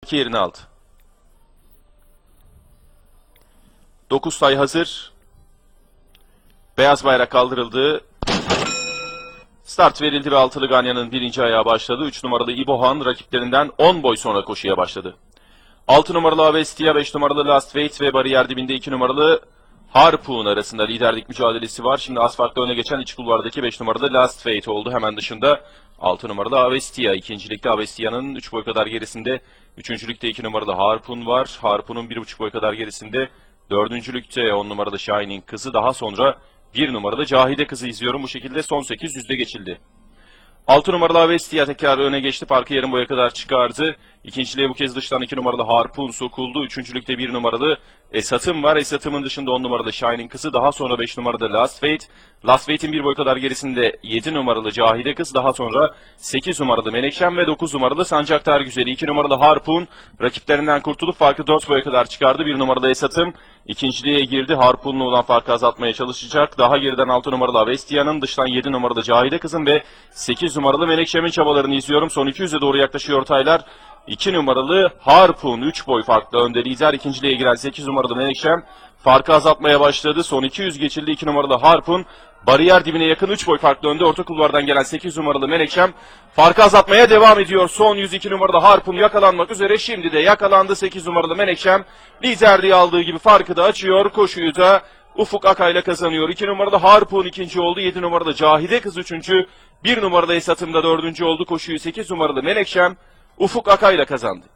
2 yerini aldı. 9 sayı hazır. Beyaz bayrak kaldırıldı. Start verildi ve altılı Ganyan'ın birinci ayağı başladı. 3 numaralı İbohan rakiplerinden 10 boy sonra koşuya başladı. 6 numaralı Avestia, 5 numaralı Last Wait ve bariyer dibinde 2 numaralı Harpoon arasında liderlik mücadelesi var. Şimdi asfaltta öne geçen iç kulvardaki 5 numaralı Last Wait oldu. Hemen dışında 6 numaralı Avestia. İkincilikte Avestia'nın 3 boy kadar gerisinde. Üçüncülükte 2 numaralı Harpoon var. Harpoon'un 1,5 boy kadar gerisinde. Dördüncülükte 10 numaralı Shining kızı. Daha sonra 1 numaralı Cahide kızı izliyorum. Bu şekilde son 800'de geçildi. 6 numaralı Avestia tekrar öne geçti. Parkı yarım boya kadar çıkardı. İkinciliğe bu kez dıştan 2 numaralı Harpoon sokuldu. Üçüncülükte 1 numaralı Esat'ım var. Esat'ımın dışında 10 numaralı Shining kızı. Daha sonra 5 numaralı Last Wait. Last Wait'in 1 boy kadar gerisinde 7 numaralı Cahide kız. Daha sonra 8 numaralı Menekşem ve 9 numaralı Sancaktar Güzeli. 2 numaralı Harpoon rakiplerinden kurtulup farkı 4 boya kadar çıkardı. 1 numaralı Esat'ım ikinciliğe girdi. Harpoon'la olan farkı azaltmaya çalışacak. Daha geriden 6 numaralı Avestia'nın, dıştan 7 numaralı Cahide kızın ve 8 numaralı Menekşem'in çabalarını izliyorum. Son 200'e doğru yaklaşıyor taylar. 2 numaralı Harpoon 3 boy farklı önde lider. İkinciliğe giren 8 numaralı Menekşem farkı azaltmaya başladı. Son 200 geçildi. 2 numaralı Harpoon bariyer dibine yakın 3 boy farklı önde. Orta kulvardan gelen 8 numaralı Menekşem farkı azaltmaya devam ediyor. Son 102 numaralı Harpoon yakalanmak üzere. Şimdi de yakalandı 8 numaralı Menekşem. Liderliği aldığı gibi farkı da açıyor. Koşuyu da Ufuk Akay'la kazanıyor. 2 numaralı Harpoon ikinci oldu. 7 numaralı Cahide kız üçüncü. 1 numaralı Esat'ım da dördüncü oldu. Koşuyu 8 numaralı Menekşem Ufuk Akay'la kazandı.